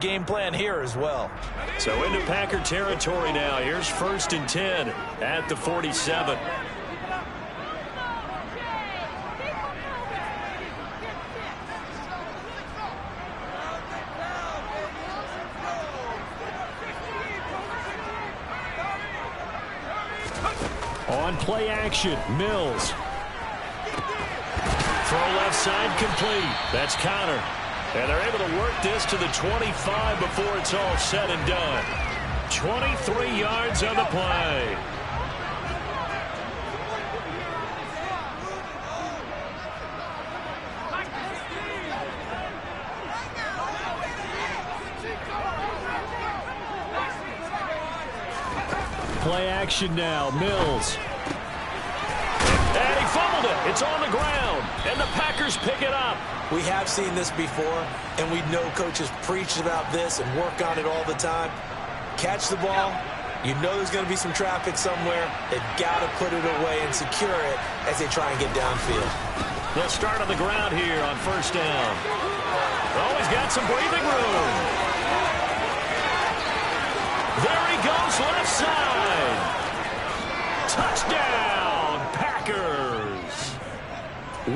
game plan here as well. So into Packer territory now. Here's 1st and 10 at the 47. On play action, Mills. Throw left side complete. That's counter. And they're able to work this to the 25 before it's all said and done. 23 yards on the play. Play action now, Mills. And he fumbled it. It's on the ground. And the Packers pick it up. We have seen this before, and we know coaches preach about this and work on it all the time. Catch the ball. You know there's going to be some traffic somewhere. They've got to put it away and secure it as they try and get downfield. They'll start on the ground here on 1st down. Oh, he's got some breathing room. There he goes, left side. Touchdown, Packers.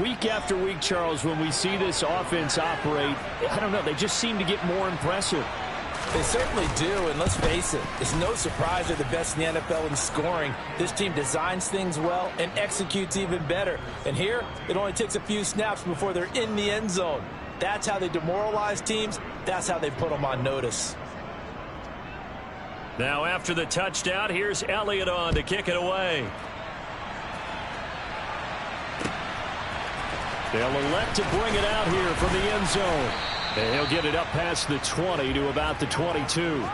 Week after week, Charles, when we see this offense operate, I don't know, they just seem to get more impressive. They certainly do, and let's face it, it's no surprise they're the best in the NFL in scoring. This team designs things well and executes even better. And here, it only takes a few snaps before they're in the end zone. That's how they demoralize teams. That's how they put them on notice. Now after the touchdown, here's Elliott on to kick it away. They'll elect to bring it out here from the end zone. And he'll get it up past the 20 to about the 22.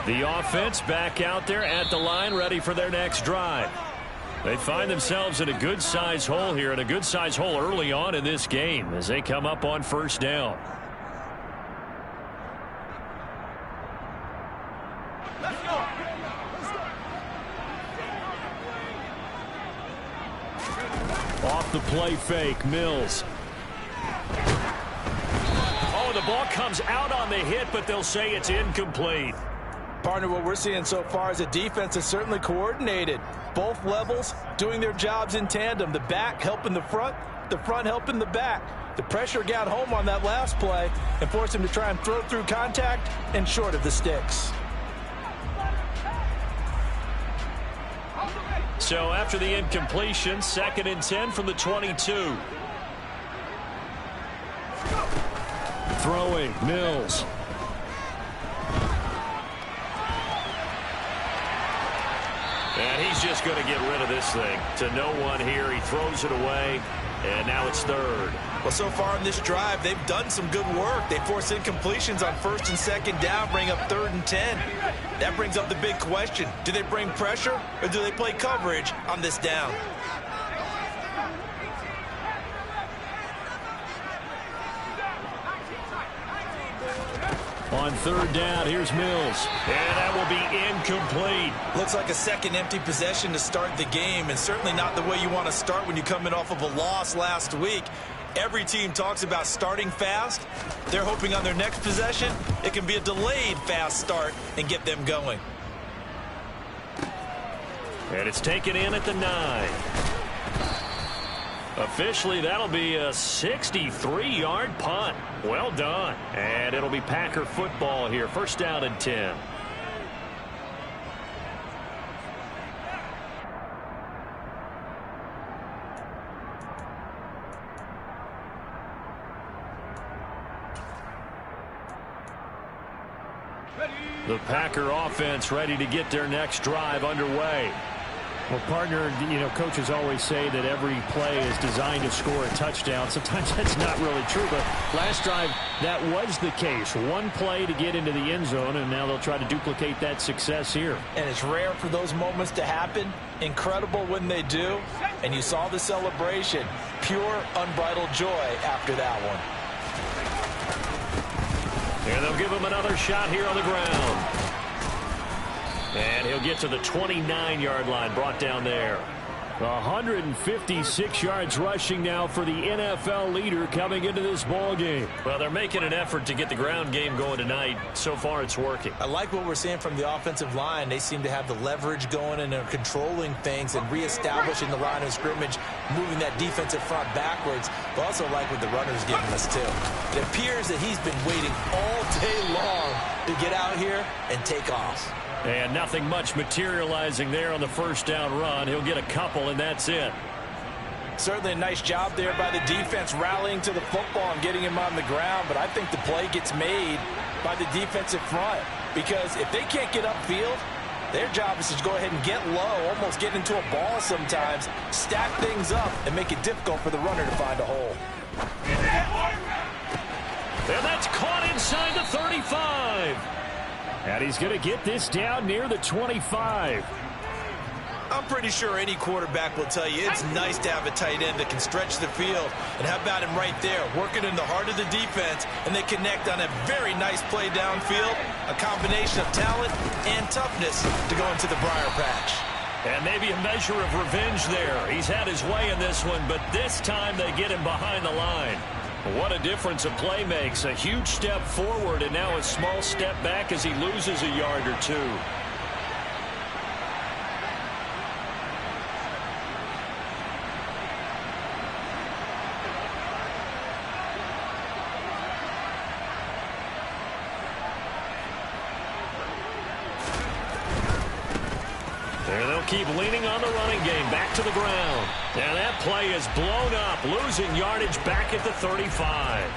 The offense back out there at the line, ready for their next drive. They find themselves in a good-sized hole here, and a good-sized hole early on in this game as they come up on 1st down. Off the play fake, Mills. Oh, the ball comes out on the hit, but they'll say it's incomplete. Partner, what we're seeing so far is the defense is certainly coordinated. Both levels doing their jobs in tandem. The back helping the front helping the back. The pressure got home on that last play and forced him to try and throw through contact and short of the sticks. So after the incompletion, 2nd and 10 from the 22. Throwing, Mills. And he's just going to get rid of this thing. To no one here. He throws it away, and now it's 3rd. Well, so far in this drive, they've done some good work. They force incompletions on 1st and 2nd down, bring up 3rd and 10. That brings up the big question. Do they bring pressure, or do they play coverage on this down? On 3rd down, here's Mills. And that will be incomplete. Looks like a second empty possession to start the game, and certainly not the way you want to start when you're coming off of a loss last week. Every team talks about starting fast. They're hoping on their next possession, it can be a delayed fast start and get them going. And it's taken in at the 9. Officially, that'll be a 63-yard punt. Well done. And it'll be Packer football here. 1st down and 10. The Packer offense ready to get their next drive underway. Well, partner, coaches always say that every play is designed to score a touchdown. Sometimes that's not really true, but last drive, that was the case. One play to get into the end zone, and now they'll try to duplicate that success here. And it's rare for those moments to happen. Incredible when they do. And you saw the celebration. Pure, unbridled joy after that one. And they'll give him another shot here on the ground. And he'll get to the 29-yard line, brought down there. 156 yards rushing now for the NFL leader coming into this ball game. Well, they're making an effort to get the ground game going tonight. So far, it's working. I like what we're seeing from the offensive line. They seem to have the leverage going, and they're controlling things and reestablishing the line of scrimmage, moving that defensive front backwards. But also like what the runner's giving us, too. It appears that he's been waiting all day long to get out here and take off. And nothing much materializing there on the first down run. He'll get a couple, and that's it. Certainly a nice job there by the defense rallying to the football and getting him on the ground. But I think the play gets made by the defensive front, because if they can't get upfield, their job is to go ahead and get low, almost get into a ball sometimes, stack things up, and make it difficult for the runner to find a hole. And that's caught inside the 35. And he's going to get this down near the 25. I'm pretty sure any quarterback will tell you it's nice to have a tight end that can stretch the field. And how about him right there, working in the heart of the defense, and they connect on a very nice play downfield, a combination of talent and toughness to go into the briar patch. And maybe a measure of revenge there. He's had his way in this one, but this time they get him behind the line. What a difference a play makes. A huge step forward and now a small step back as he loses a yard or two. There they'll keep leaning on the running game. Back to the ground. And that play is blown up. Losing yardage back at the 35.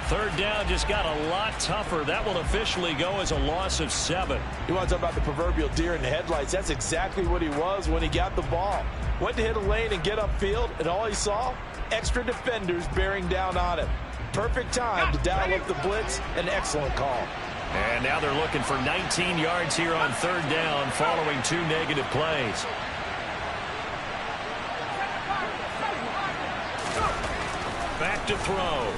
Third down just got a lot tougher. That will officially go as a loss of 7. You want to talk about the proverbial deer in the headlights? That's exactly what he was when he got the ball. Went to hit a lane and get upfield, and all he saw? Extra defenders bearing down on him. Perfect time to dial up the blitz. An excellent call. And now they're looking for 19 yards here on third down following 2 negative plays. Back to throw.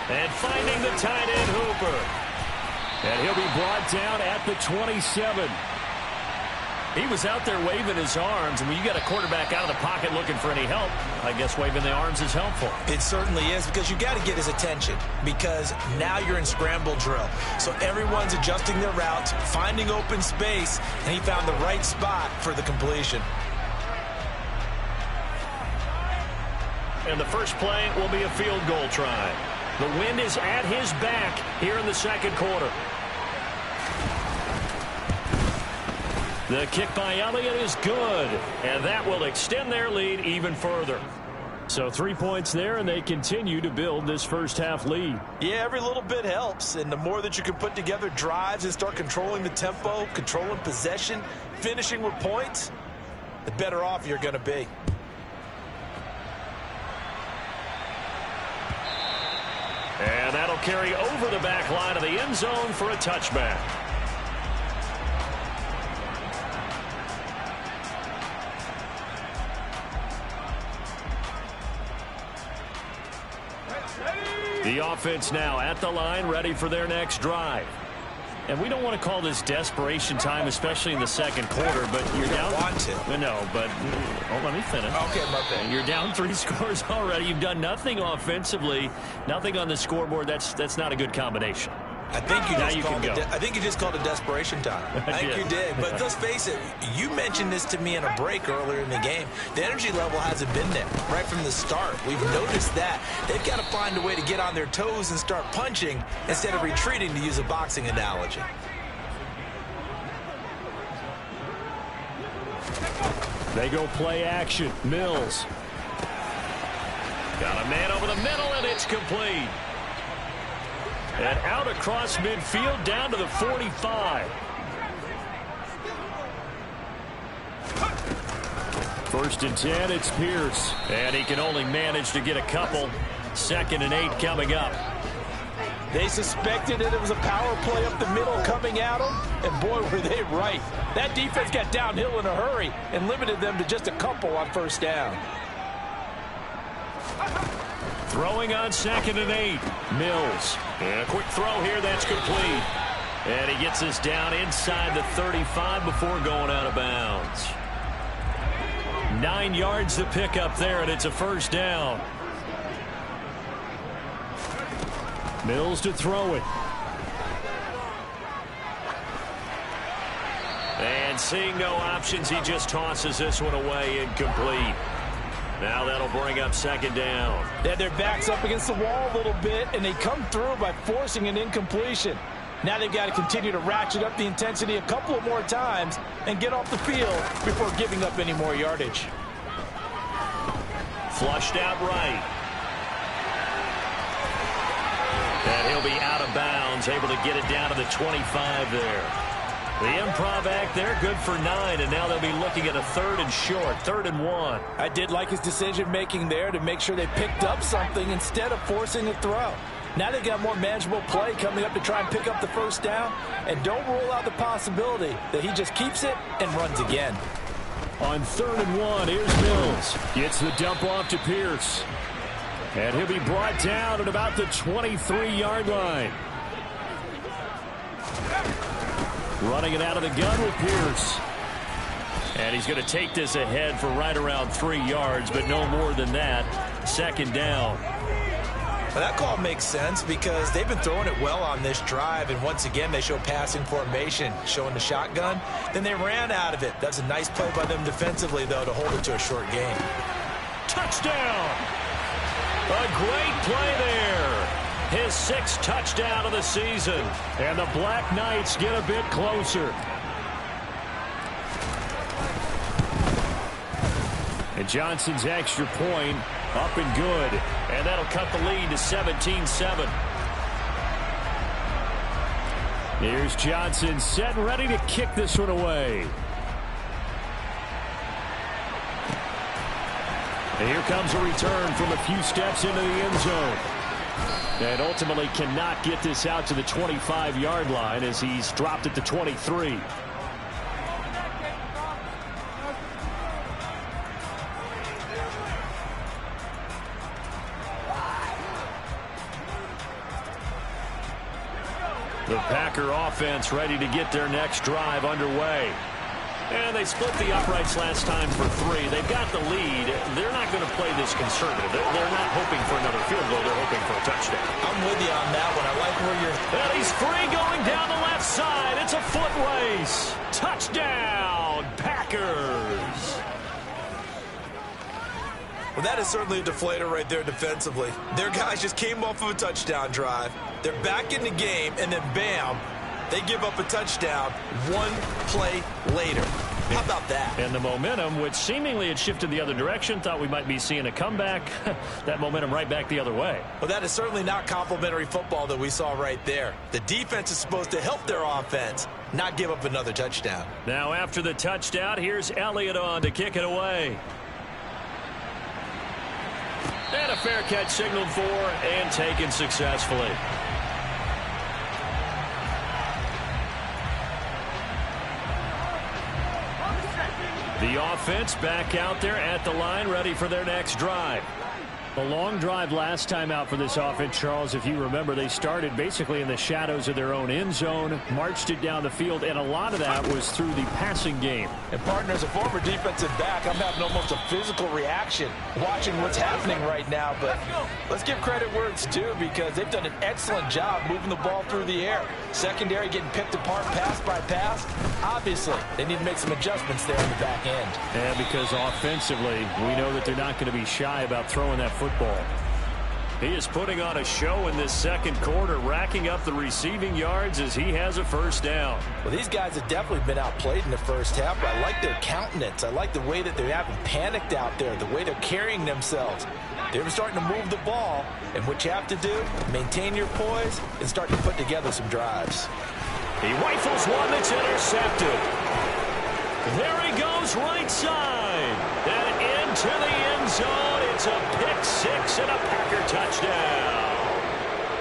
And finding the tight end Hooper. And he'll be brought down at the 27. He was out there waving his arms, and when you got a quarterback out of the pocket looking for any help, I guess waving the arms is helpful. It certainly is, because you got to get his attention, because now you're in scramble drill. So everyone's adjusting their routes, finding open space, and he found the right spot for the completion. And the first play will be a field goal try. The wind is at his back here in the second quarter. The kick by Elliott is good, and that will extend their lead even further. So 3 points there, and they continue to build this first half lead. Yeah, every little bit helps, and the more that you can put together drives and start controlling the tempo, controlling possession, finishing with points, the better off you're going to be. And that'll carry over the back line of the end zone for a touchback. The offense now at the line, ready for their next drive. And we don't want to call this desperation time, especially in the second quarter, but you're down. Want to. No, but let me finish. Okay, my bad. You're down 3 scores already. You've done nothing offensively, nothing on the scoreboard. That's not a good combination. I think you just called it desperation time. I think you did. But let's face it, you mentioned this to me in a break earlier in the game. The energy level hasn't been there right from the start. We've noticed that. They've got to find a way to get on their toes and start punching instead of retreating, to use a boxing analogy. They go play action. Mills. Got a man over the middle, and it's complete. And out across midfield down to the 45. First and 10, it's Pierce. And he can only manage to get a couple. 2nd and 8 coming up. They suspected it was a power play up the middle coming at them, and boy, were they right. That defense got downhill in a hurry and limited them to just a couple on first down. Throwing on 2nd and 8. Mills. And a quick throw here. That's complete. And he gets us down inside the 35 before going out of bounds. 9 yards to pick up there, and it's a first down. Mills to throw it. And seeing no options, he just tosses this one away, incomplete. Now that'll bring up 2nd down. They had their backs up against the wall a little bit, and they come through by forcing an incompletion. Now they've got to continue to ratchet up the intensity a couple of more times and get off the field before giving up any more yardage. Flushed out right. And he'll be out of bounds, able to get it down to the 25 there. The improv act there, good for 9, and now they'll be looking at a 3rd and short, 3rd and 1. I did like his decision-making there to make sure they picked up something instead of forcing a throw. Now they've got more manageable play coming up to try and pick up the first down, and don't rule out the possibility that he just keeps it and runs again. On 3rd and 1, here's Mills. Gets the dump off to Pierce. And he'll be brought down at about the 23-yard line. Running it out of the gun with Pierce. And he's going to take this ahead for right around 3 yards, but no more than that. 2nd down. Well, that call makes sense because they've been throwing it well on this drive, and once again they show passing formation, showing the shotgun. Then they ran out of it. That's a nice play by them defensively, though, to hold it to a short gain. Touchdown! A great play there. His 6th touchdown of the season. And the Black Knights get a bit closer. And Johnson's extra point up and good. And that'll cut the lead to 17-7. Here's Johnson set and ready to kick this one away. And here comes a return from a few steps into the end zone. And ultimately cannot get this out to the 25-yard line as he's dropped at the 23. The Packer offense ready to get their next drive underway. And they split the uprights last time for 3. They've got the lead. They're not going to play this conservative. They're not hoping for another field goal. They're hoping for a touchdown. I'm with you on that one. I like where you're... And he's free going down the left side. It's a foot race. Touchdown, Packers. Well, that is certainly a deflator right there defensively. Their guys just came off of a touchdown drive. They're back in the game, and then bam, they give up a touchdown 1 play later. How about that? And the momentum, which seemingly had shifted the other direction, thought we might be seeing a comeback. That momentum right back the other way. Well, that is certainly not complimentary football that we saw right there. The defense is supposed to help their offense, not give up another touchdown. Now after the touchdown, here's Elliott on to kick it away. And a fair catch signaled for and taken successfully. The offense back out there at the line, ready for their next drive. A long drive last time out for this offense, Charles. If you remember, they started basically in the shadows of their own end zone, marched it down the field, and a lot of that was through the passing game. And, partner, as a former defensive back, I'm having almost a physical reaction watching what's happening right now. But let's give credit where it's due because they've done an excellent job moving the ball through the air. Secondary getting picked apart pass by pass. Obviously, they need to make some adjustments there in the back end. And because offensively, we know that they're not going to be shy about throwing that football. He is putting on a show in this second quarter, racking up the receiving yards as he has a first down. Well, these guys have definitely been outplayed in the first half, but I like their countenance. I like the way that they haven't panicked out there, the way they're carrying themselves. They're starting to move the ball, and what you have to do, maintain your poise and start to put together some drives. He rifles one that's intercepted. There he goes right side. And into the end zone. It's a pick six and a Packer touchdown.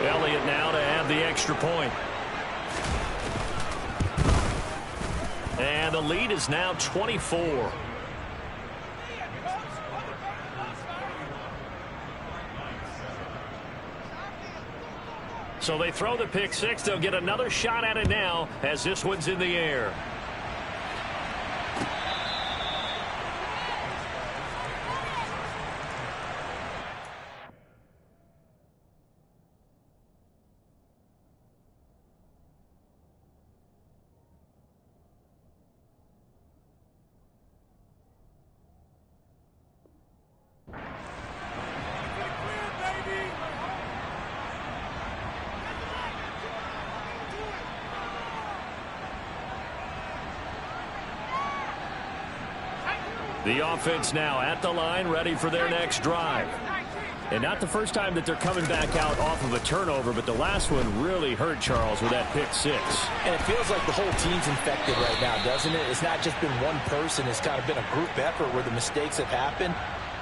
Elliott now to have the extra point. And the lead is now 24. So they throw the pick six. They'll get another shot at it now as this one's in the air. The offense now at the line, ready for their next drive. And not the first time that they're coming back out off of a turnover, but the last one really hurt Charles with that pick six. And it feels like the whole team's infected right now, doesn't it? It's not just been one person. It's kind of been a group effort where the mistakes have happened.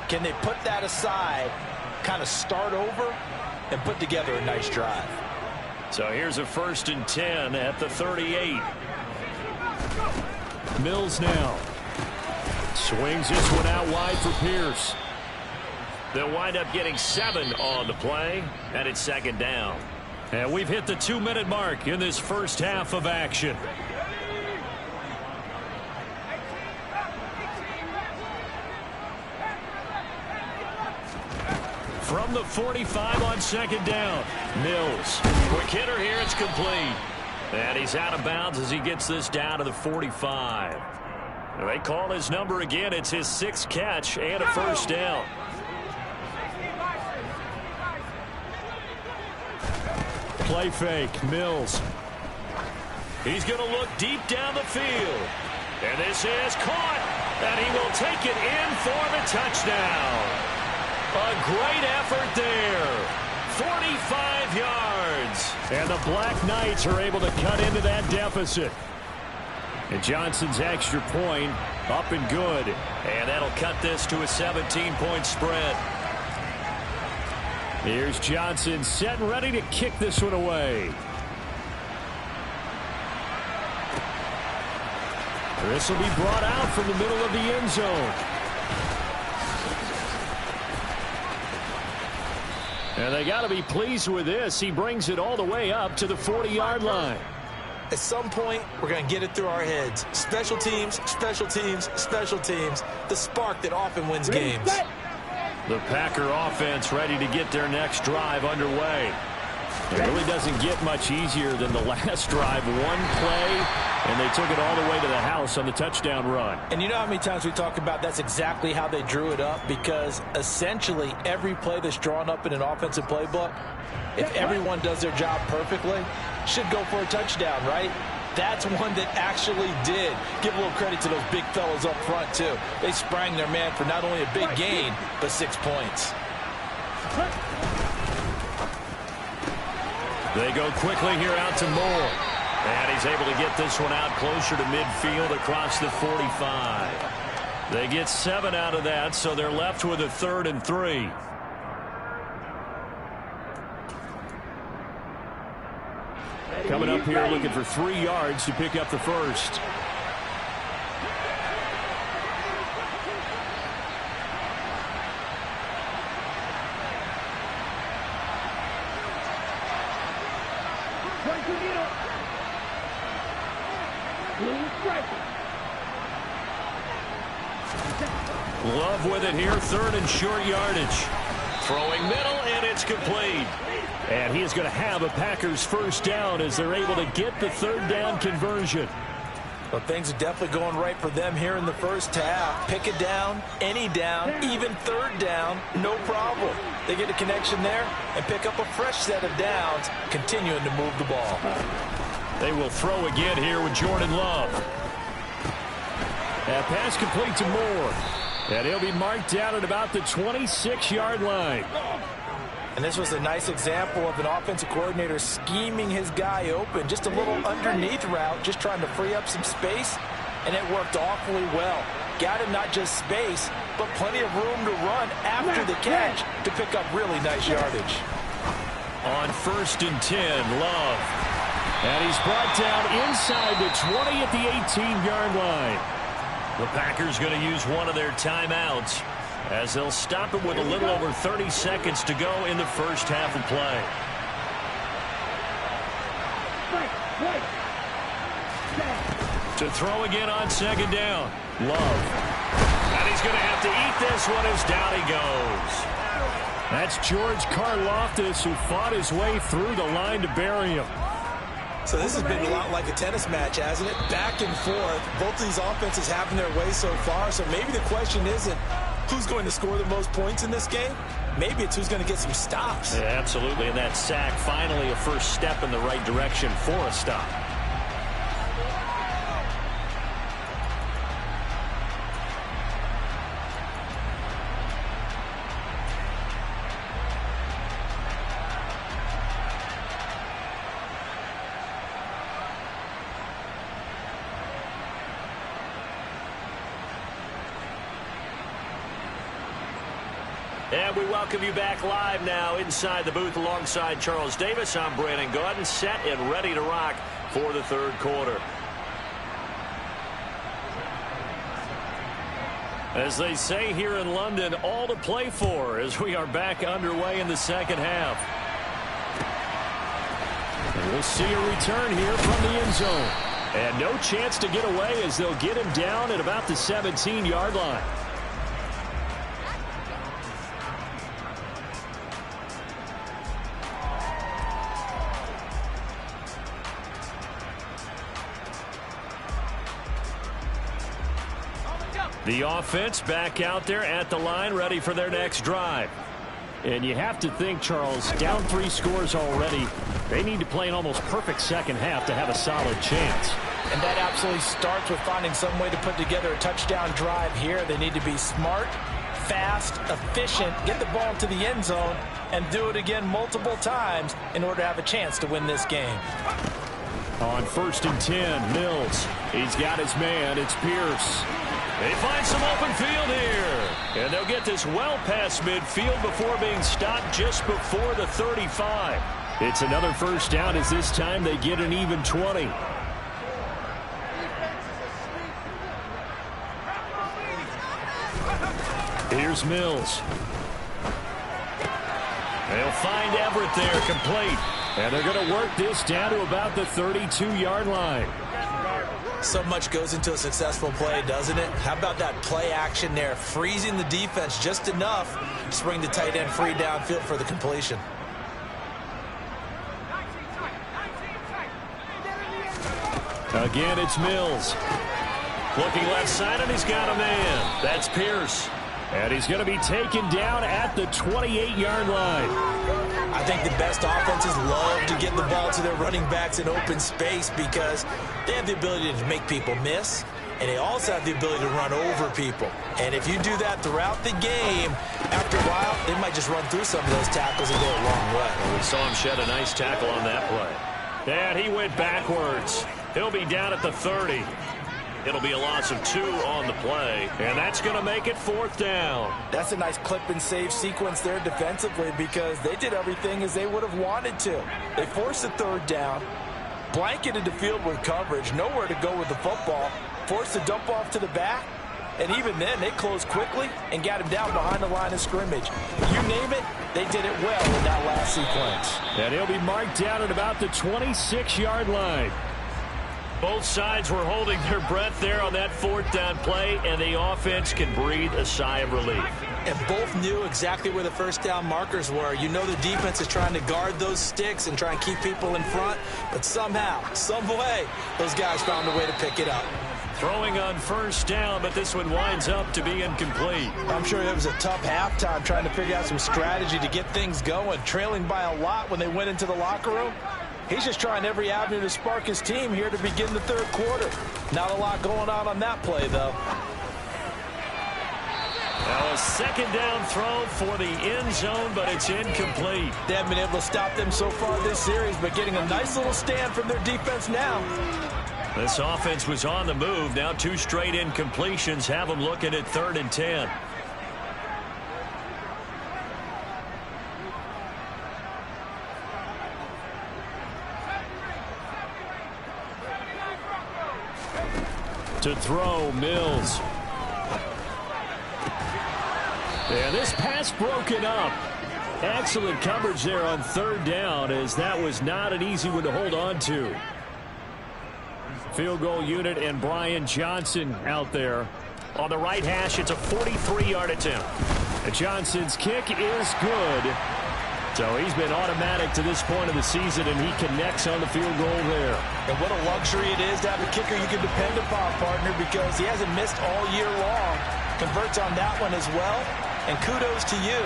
Can they put that aside, kind of start over, and put together a nice drive? So here's a 1st and 10 at the 38. Mills now. Swings this one out wide for Pierce. They'll wind up getting 7 on the play, and it's 2nd down. And we've hit the 2-minute mark in this first half of action. From the 45 on 2nd down. Mills. Quick hitter here, it's complete. And he's out of bounds as he gets this down to the 45. They call his number again. It's his 6th catch and a 1st down. Play fake. Mills. He's going to look deep down the field. And this is caught. And he will take it in for the touchdown. A great effort there. 45 yards. And the Black Knights are able to cut into that deficit. And Johnson's extra point up and good. And that'll cut this to a 17-point spread. Here's Johnson set and ready to kick this one away. This will be brought out from the middle of the end zone. And they got to be pleased with this. He brings it all the way up to the 40-yard line. At some point, we're going to get it through our heads. Special teams, special teams, special teams. The spark that often wins games. The Packer offense ready to get their next drive underway. It really doesn't get much easier than the last drive. One play, and they took it all the way to the house on the touchdown run. And you know how many times we talk about that's exactly how they drew it up? Because essentially every play that's drawn up in an offensive playbook, if everyone does their job perfectly, should go for a touchdown, right? That's one that actually did. Give a little credit to those big fellas up front, too. They sprang their man for not only a big gain, but 6 points. They go quickly here out to Moore. And he's able to get this one out closer to midfield across the 45. They get 7 out of that, so they're left with a 3rd and 3. Coming up here looking for 3 yards to pick up the first. Love with it here, 3rd and short yardage. Throwing middle, and it's complete. And he is going to have a Packers first down as they're able to get the 3rd down conversion. Well, things are definitely going right for them here in the first half. Pick it down, any down, even 3rd down, no problem. They get a connection there and pick up a fresh set of downs, continuing to move the ball. They will throw again here with Jordan Love. That pass complete to Moore. And he'll be marked down at about the 26-yard line. And this was a nice example of an offensive coordinator scheming his guy open. Just a little underneath route, just trying to free up some space. And it worked awfully well. Got him not just space, but plenty of room to run after the catch to pick up really nice yardage. On 1st and 10, Love. And he's brought down inside the 20 at the 18-yard line. The Packers going to use one of their timeouts as they'll stop it with a little over 30 seconds to go in the first half of play. To throw again on second down. Love. And he's going to have to eat this one as down he goes. That's George Karlaftis, who fought his way through the line to bury him. So this has been a lot like a tennis match, hasn't it? Back and forth. Both of these offenses having their way so far. So maybe the question isn't who's going to score the most points in this game. Maybe it's who's going to get some stops. Yeah, absolutely. And that sack, finally a first step in the right direction for a stop. And we welcome you back live now inside the booth alongside Charles Davis. I'm Brandon Gaudin, set and ready to rock for the third quarter. As they say here in London, all to play for as we are back underway in the second half. And we'll see a return here from the end zone. And no chance to get away as they'll get him down at about the 17-yard line. The offense back out there at the line, ready for their next drive. And you have to think, Charles, down 3 scores already. They need to play an almost perfect second half to have a solid chance. And that absolutely starts with finding some way to put together a touchdown drive here. They need to be smart, fast, efficient, get the ball to the end zone, and do it again multiple times in order to have a chance to win this game. On 1st and 10, Mills. He's got his man. It's Pierce. They find some open field here. And they'll get this well past midfield before being stopped just before the 35. It's another first down as this time they get an even 20. Here's Mills. They'll find Everett there, complete. And they're going to work this down to about the 32-yard line. So much goes into a successful play, doesn't it? How about that play action there, freezing the defense just enough to bring the tight end free downfield for the completion. Again, it's Mills. Looking left side, and he's got a man. That's Pierce. And he's going to be taken down at the 28-yard line. I think the best offenses love to get the ball to their running backs in open space because they have the ability to make people miss, and they also have the ability to run over people. And if you do that throughout the game, after a while, they might just run through some of those tackles and go a long way. Well, we saw him shed a nice tackle on that play. And he went backwards. He'll be down at the 30. It'll be a loss of 2 on the play, and that's going to make it 4th down. That's a nice clip and save sequence there defensively because they did everything as they would have wanted to. They forced the 3rd down, blanketed the field with coverage, nowhere to go with the football, forced the dump off to the back, and even then they closed quickly and got him down behind the line of scrimmage. You name it, they did it well in that last sequence. And he'll be marked down at about the 26-yard line. Both sides were holding their breath there on that 4th down play, and the offense can breathe a sigh of relief. And both knew exactly where the first down markers were. You know the defense is trying to guard those sticks and try and keep people in front, but somehow, some way, those guys found a way to pick it up. Throwing on 1st down, but this one winds up to be incomplete. I'm sure it was a tough halftime trying to figure out some strategy to get things going, trailing by a lot when they went into the locker room. He's just trying every avenue to spark his team here to begin the 3rd quarter. Not a lot going on that play, though. Now a 2nd down throw for the end zone, but it's incomplete. They haven't been able to stop them so far this series, but getting a nice little stand from their defense now. This offense was on the move. Now 2 straight incompletions have them looking at 3rd and 10. To throw, Mills. And this pass broken up. Excellent coverage there on third down, as that was not an easy one to hold on to. Field goal unit and Brian Johnson out there. On the right hash, it's a 43-yard attempt. And Johnson's kick is good. So he's been automatic to this point of the season, and he connects on the field goal there. And what a luxury it is to have a kicker you can depend upon, partner, because he hasn't missed all year long. Converts on that one as well. And kudos to you.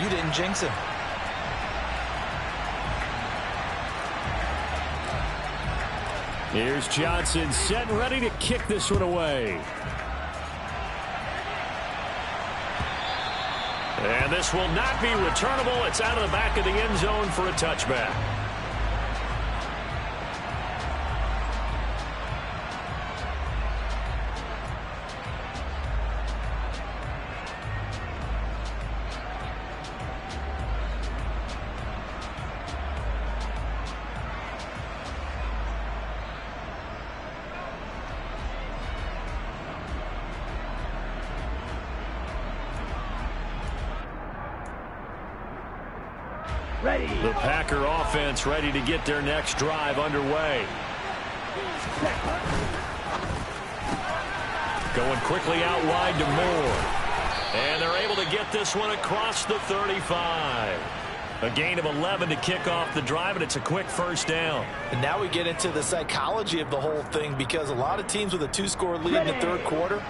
You didn't jinx him. Here's Johnson set and ready to kick this one away. And this will not be returnable. It's out of the back of the end zone for a touchback. The Packer offense ready to get their next drive underway. Going quickly out wide to Moore. And they're able to get this one across the 35. A gain of 11 to kick off the drive, and it's a quick first down. And now we get into the psychology of the whole thing, because a lot of teams with a 2-score lead in the third quarter,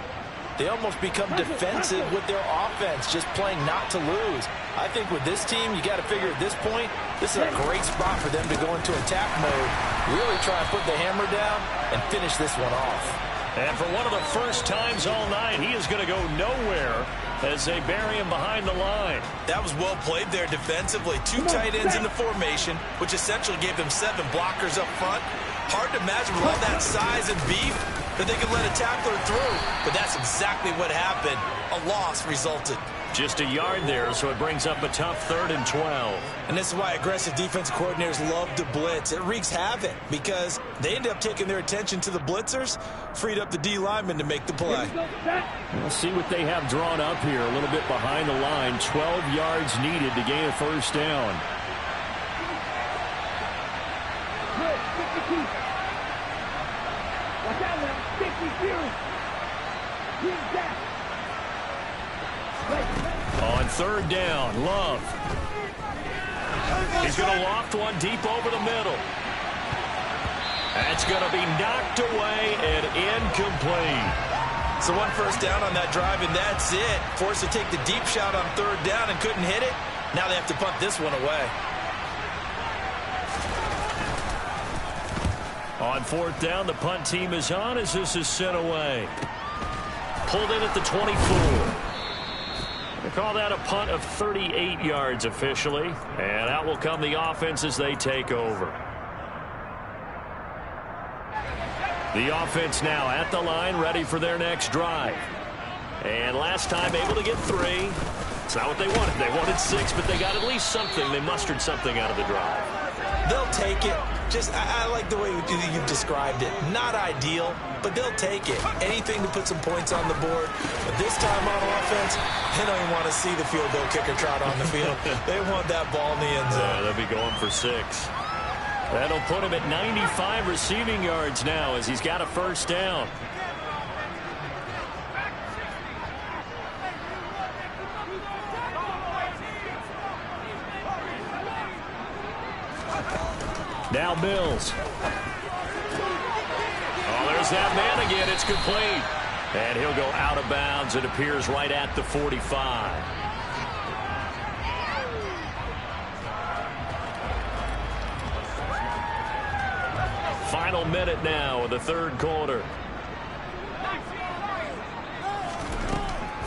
they almost become defensive with their offense, just playing not to lose. I think with this team, you got to figure at this point, this is a great spot for them to go into attack mode, really try and put the hammer down and finish this one off. And for one of the first times all night, he is going to go nowhere as they bury him behind the line. That was well played there defensively. 2 tight ends in the formation, which essentially gave them 7 blockers up front. Hard to imagine with all that size and beef that they could let a tackler through. But that's exactly what happened. A loss resulted. Just a yard there, so it brings up a tough 3rd and 12. And this is why aggressive defensive coordinators love to blitz. It wreaks havoc because they end up taking their attention to the blitzers, freed up the D lineman to make the play. We'll see what they have drawn up here. A little bit behind the line. 12 yards needed to gain a first down. On 3rd down, Love. He's going to loft one deep over the middle. That's going to be knocked away and incomplete. So 1 first down on that drive, and that's it. Forced to take the deep shot on 3rd down and couldn't hit it. Now they have to punt this one away. On 4th down, the punt team is on as this is sent away. Pulled in at the 24. They call that a punt of 38 yards officially. And out will come the offense as they take over. The offense now at the line, ready for their next drive. And last time able to get 3. It's not what they wanted. They wanted 6, but they got at least something. They mustered something out of the drive. They'll take it. Just, I like the way you've described it. Not ideal, but they'll take it. Anything to put some points on the board. But this time on offense, they don't even want to see the field goal kicker trot on the field. They want that ball in the end zone. Yeah, they'll be going for 6. That'll put him at 95 receiving yards now as he's got a first down. Now Mills. Oh, there's that man again. It's complete. And he'll go out of bounds. It appears right at the 45. Final minute now of the 3rd quarter.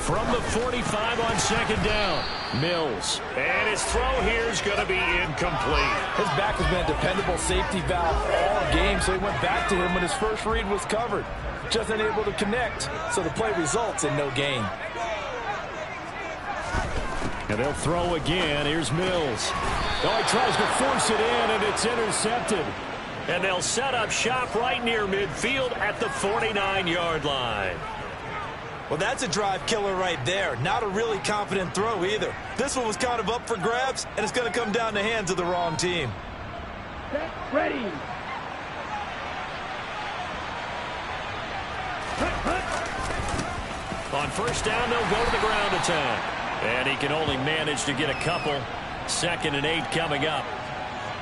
From the 45 on 2nd down. Mills. And his throw here is going to be incomplete. His back has been a dependable safety valve all game, so he went back to him when his first read was covered. Just unable to connect, so the play results in no gain. And they'll throw again. Here's Mills. Oh, he tries to force it in, and it's intercepted. And they'll set up shop right near midfield at the 49-yard line. Well, that's a drive killer right there. Not a really confident throw either. This one was kind of up for grabs, and it's going to come down the hands of the wrong team. Set, ready. On first down, they'll go to the ground attack. And he can only manage to get a couple. 2nd and 8 coming up.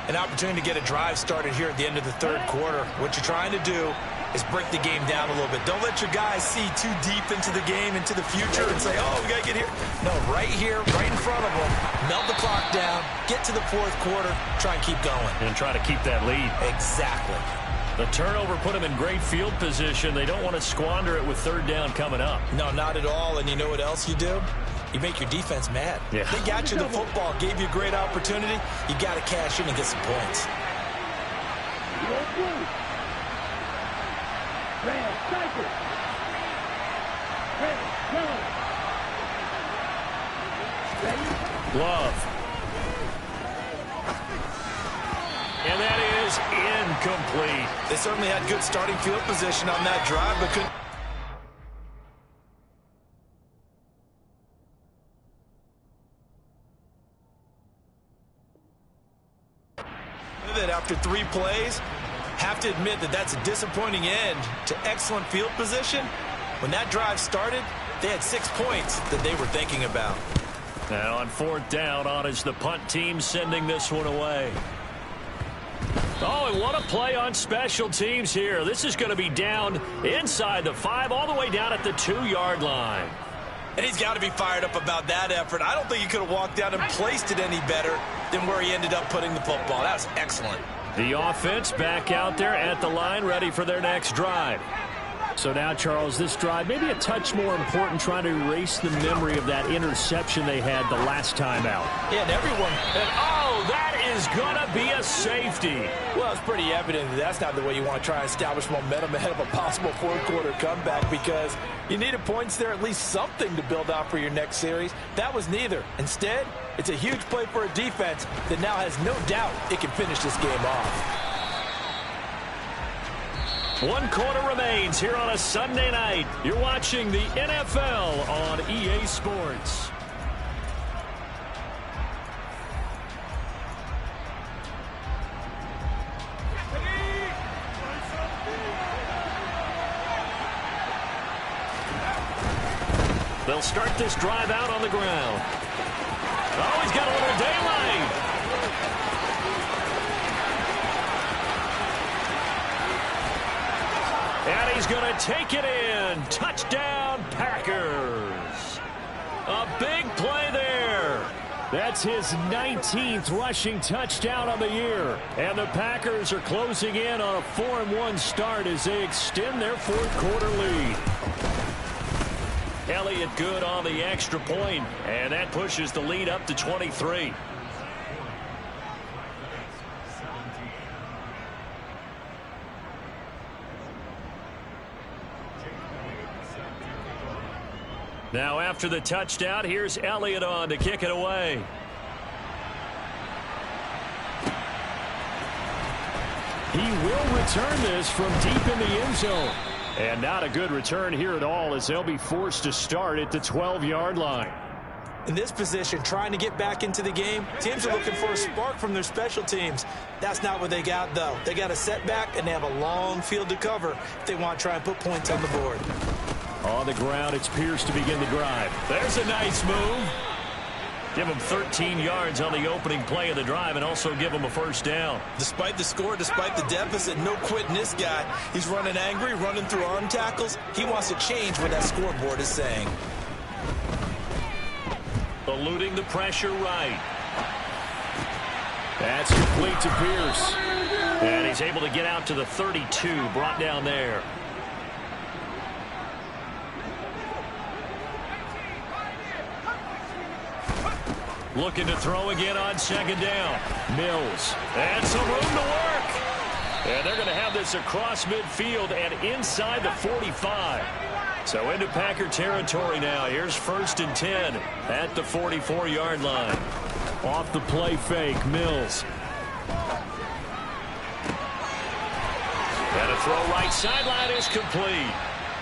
An opportunity to get a drive started here at the end of the third quarter. What you're trying to do is break the game down a little bit. Don't let your guys see too deep into the game, into the future, and say, oh, we got to get here. No, right here, right in front of them. Melt the clock down, get to the fourth quarter, try and keep going. And try to keep that lead. Exactly. The turnover put them in great field position. They don't want to squander it with 3rd down coming up. No, not at all. And you know what else you do? You make your defense mad. Yeah. They got you the football, gave you a great opportunity. You got to cash in and get some points. Red, cycle. Red, yellow. Ready? Love. And that is incomplete. They certainly had good starting field position on that drive, but couldn't. After 3 plays, have to admit that that's a disappointing end to excellent field position. When that drive started, they had 6 points that they were thinking about. Now on 4th down, on is the punt team sending this one away. Oh, and what a play on special teams here. This is going to be down inside the 5, all the way down at the 2-yard line. And he's got to be fired up about that effort. I don't think he could have walked down and placed it any better than where he ended up putting the football. That was excellent. The offense back out there at the line, ready for their next drive. So now, Charles, this drive maybe a touch more important, trying to erase the memory of that interception they had the last time out. Yeah, and everyone. Oh, that is going to be a safety. Well, it's pretty evident that that's not the way you want to try and establish momentum ahead of a possible fourth-quarter comeback, because you needed points there, at least something to build off for your next series. That was neither. Instead, it's a huge play for a defense that now has no doubt it can finish this game off. 1 quarter remains here on a Sunday night. You're watching the NFL on EA Sports. They'll start this drive out on the ground. Oh, he's got a little daylight. And he's going to take it in. Touchdown, Packers. A big play there. That's his 19th rushing touchdown on the year. And the Packers are closing in on a 4-1 start as they extend their fourth-quarter lead. Elliott good on the extra point, and that pushes the lead up to 23. Now after the touchdown, here's Elliott on to kick it away. He will return this from deep in the end zone. And not a good return here at all, as they'll be forced to start at the 12-yard line. In this position, trying to get back into the game, teams are looking for a spark from their special teams. That's not what they got, though. They got a setback, and they have a long field to cover if they want to try and put points on the board. On the ground, it's Pierce to begin the drive. There's a nice move. Give him 13 yards on the opening play of the drive and also give him a first down. Despite the score, despite the deficit, no quitting this guy. He's running angry, running through arm tackles. He wants to change what that scoreboard is saying. Eluding the pressure right. That's complete to Pierce. And he's able to get out to the 32, brought down there. Looking to throw again on second down. Mills. And some room to work. And they're going to have this across midfield and inside the 45. So into Packer territory now. Here's 1st and 10 at the 44-yard line. Off the play fake, Mills. And a throw right sideline is complete.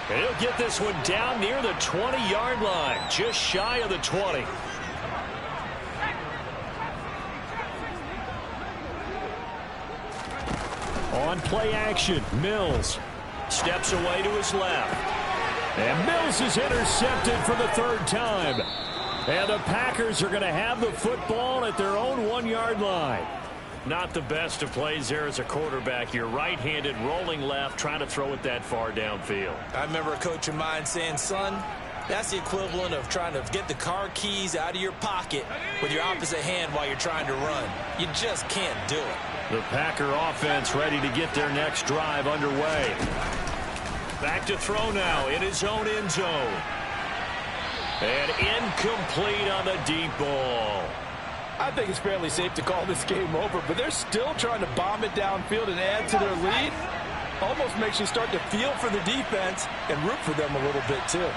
And he'll get this one down near the 20-yard line, just shy of the 20. On play action, Mills steps away to his left. And Mills is intercepted for the third time. And the Packers are going to have the football at their own 1-yard line. Not the best of plays there as a quarterback. You're right-handed, rolling left, trying to throw it that far downfield. I remember a coach of mine saying, son, that's the equivalent of trying to get the car keys out of your pocket with your opposite hand while you're trying to run. You just can't do it. The Packer offense ready to get their next drive underway. Back to throw now in his own end zone. And incomplete on the deep ball. I think it's fairly safe to call this game over, but they're still trying to bomb it downfield and add to their lead. Almost makes you start to feel for the defense and root for them a little bit, too.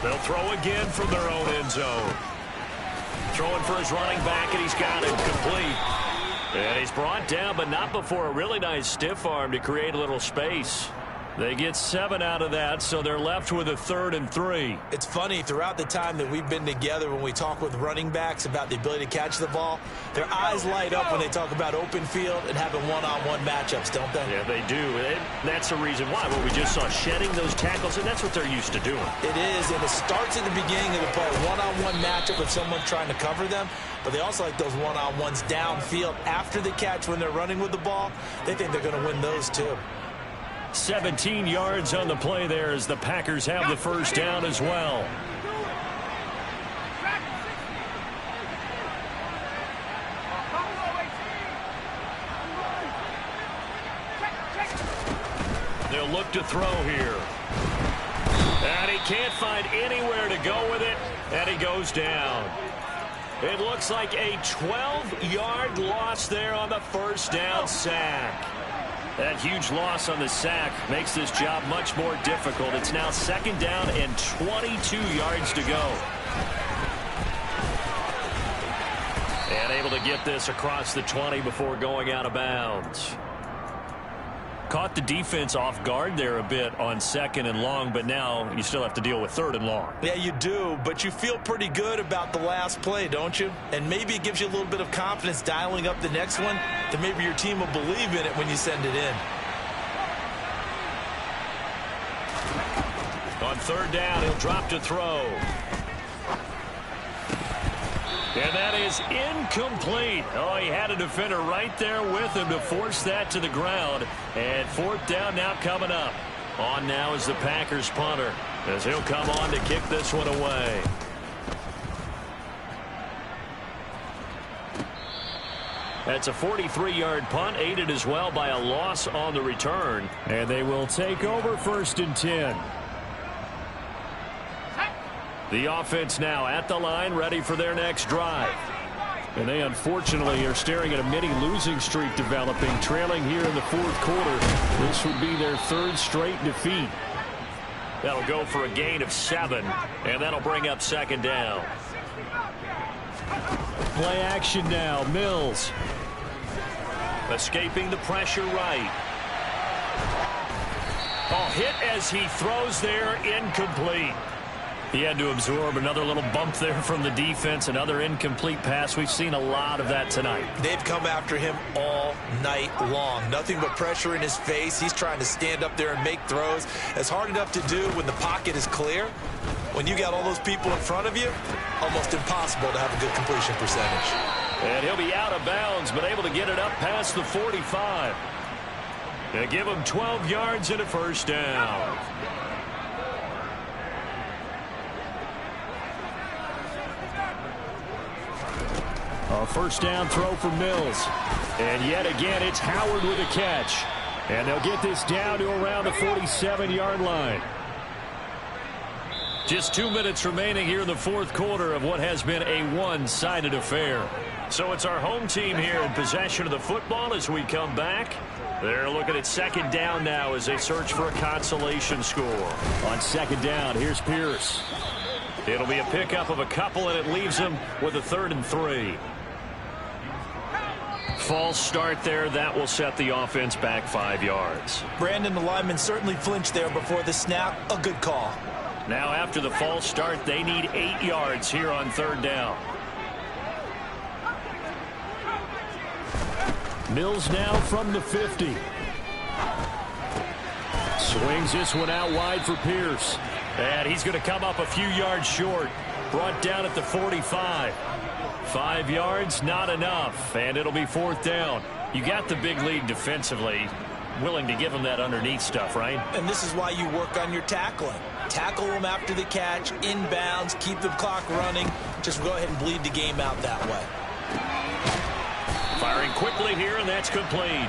They'll throw again from their own end zone. Throwing for his running back, and he's got it complete. And he's brought down, but not before a really nice stiff arm to create a little space. They get 7 out of that, so they're left with a 3rd and 3. It's funny, throughout the time that we've been together, when we talk with running backs about the ability to catch the ball, their eyes light up when they talk about open field and having one-on-one matchups, don't they? Yeah, they do. And that's the reason why. Well, we just saw shedding those tackles, and that's what they're used to doing. It is, and it starts at the beginning of the play, one-on-one matchup with someone trying to cover them, but they also like those one-on-ones downfield after the catch when they're running with the ball. They think they're going to win those, too. 17 yards on the play there as the Packers have the first down as well. They'll look to throw here. And he can't find anywhere to go with it, and he goes down. It looks like a 12-yard loss there on the first down sack. That huge loss on the sack makes this job much more difficult. It's now 2nd down and 22 yards to go. And able to get this across the 20 before going out of bounds. Caught the defense off guard there a bit on 2nd and long, but now you still have to deal with 3rd and long. Yeah, you do, but you feel pretty good about the last play, don't you? And maybe it gives you a little bit of confidence dialing up the next one that maybe your team will believe in it when you send it in. On 3rd down, he'll drop to throw. And that is incomplete. Oh, he had a defender right there with him to force that to the ground. And 4th down now coming up. On now is the Packers punter, as he'll come on to kick this one away. That's a 43-yard punt, aided as well by a loss on the return. And they will take over 1st and 10. The offense now at the line, ready for their next drive. And they unfortunately are staring at a mini losing streak developing, trailing here in the 4th quarter. This would be their 3rd straight defeat. That'll go for a gain of 7, and that'll bring up 2nd down. Play action now, Mills. Escaping the pressure right. Oh, hit as he throws there, incomplete. He had to absorb another little bump there from the defense, another incomplete pass. We've seen a lot of that tonight. They've come after him all night long. Nothing but pressure in his face. He's trying to stand up there and make throws. It's hard enough to do when the pocket is clear. When you got all those people in front of you, almost impossible to have a good completion percentage. And he'll be out of bounds, but able to get it up past the 45. And give him 12 yards and a first down. A first down throw for Mills. And yet again, it's Howard with a catch. And they'll get this down to around the 47-yard line. Just 2 minutes remaining here in the 4th quarter of what has been a one-sided affair. So it's our home team here in possession of the football as we come back. They're looking at 2nd down now as they search for a consolation score. On 2nd down, here's Pierce. It'll be a pickup of a couple, and it leaves them with a 3rd and 3. False start there. That will set the offense back 5 yards. Brandon, the lineman certainly flinched there before the snap. A good call. Now after the false start, they need 8 yards here on 3rd down. Mills now from the 50. Swings this one out wide for Pierce. And he's going to come up a few yards short. Brought down at the 45. 5 yards, not enough. And it'll be 4th down. You got the big lead defensively. Willing to give them that underneath stuff, right? And this is why you work on your tackling. Tackle them after the catch, inbounds, keep the clock running. Just go ahead and bleed the game out that way. Firing quickly here, and that's complete.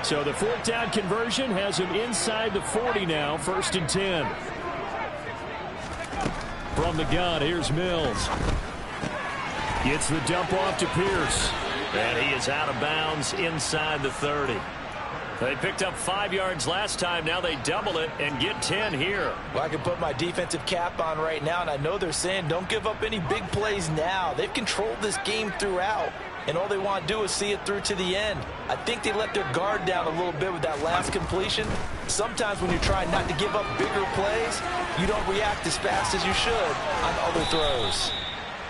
So the 4th down conversion has him inside the 40 now. 1st and 10. From the gun, here's Mills. Gets the dump off to Pierce. And he is out of bounds inside the 30. They picked up 5 yards last time. Now they double it and get 10 here. Well, I can put my defensive cap on right now, and I know they're saying don't give up any big plays now. They've controlled this game throughout, and all they want to do is see it through to the end. I think they let their guard down a little bit with that last completion. Sometimes when you're trying not to give up bigger plays, you don't react as fast as you should on other throws.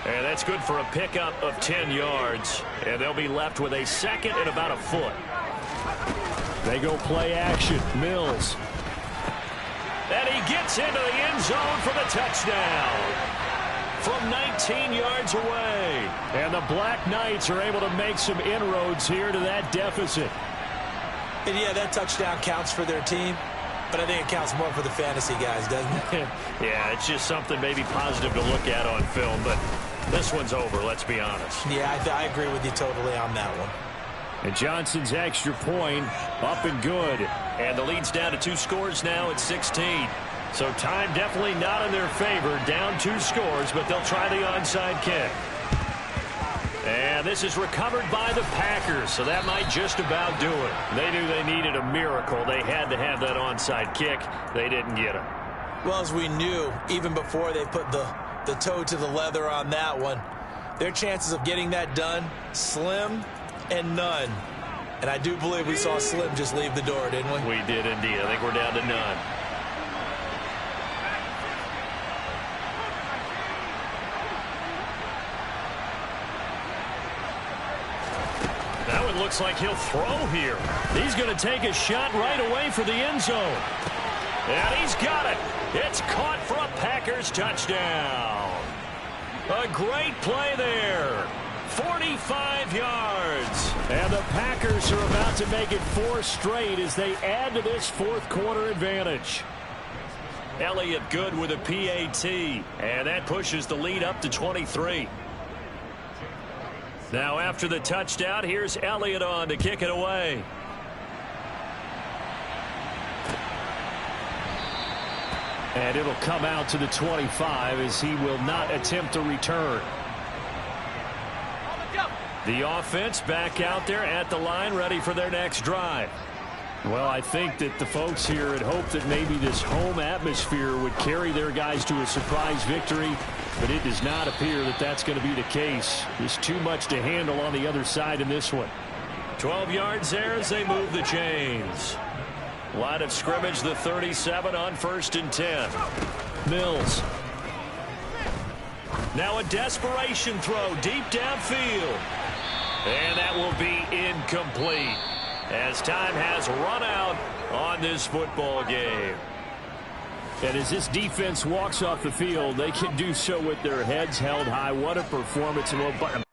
And that's good for a pickup of 10 yards. And they'll be left with a 2nd and about a foot. They go play action. Mills. And he gets into the end zone for the touchdown. From 19 yards away. And the Black Knights are able to make some inroads here to that deficit. And yeah, that touchdown counts for their team, but I think it counts more for the fantasy guys, doesn't it? Yeah, it's just something maybe positive to look at on film, but this one's over, let's be honest. Yeah, I agree with you totally on that one. And Johnson's extra point up and good. And the lead's down to 2 scores now at 16. So time definitely not in their favor. Down 2 scores, but they'll try the onside kick. And this is recovered by the Packers, so that might just about do it. They knew they needed a miracle. They had to have that onside kick. They didn't get it. Well, as we knew, even before they put the toe to the leather on that one, their chances of getting that done, slim and none. And I do believe we saw Slim just leave the door, didn't we? We did indeed. I think we're down to none. That one looks like he'll throw here. He's going to take a shot right away for the end zone. And he's got it. It's caught for a Packers touchdown. A great play there. 45 yards. And the Packers are about to make it 4 straight as they add to this 4th quarter advantage. Elliott good with a PAT. And that pushes the lead up to 23. Now after the touchdown, here's Elliott on to kick it away. And it'll come out to the 25 as he will not attempt to return. The offense back out there at the line, ready for their next drive. Well, I think that the folks here had hoped that maybe this home atmosphere would carry their guys to a surprise victory, but it does not appear that that's going to be the case. There's too much to handle on the other side in this one. 12 yards there as they move the chains. Line of scrimmage, the 37 on 1st and 10. Mills. Now a desperation throw deep downfield. And that will be incomplete as time has run out on this football game. And as this defense walks off the field, they can do so with their heads held high. What a performance. And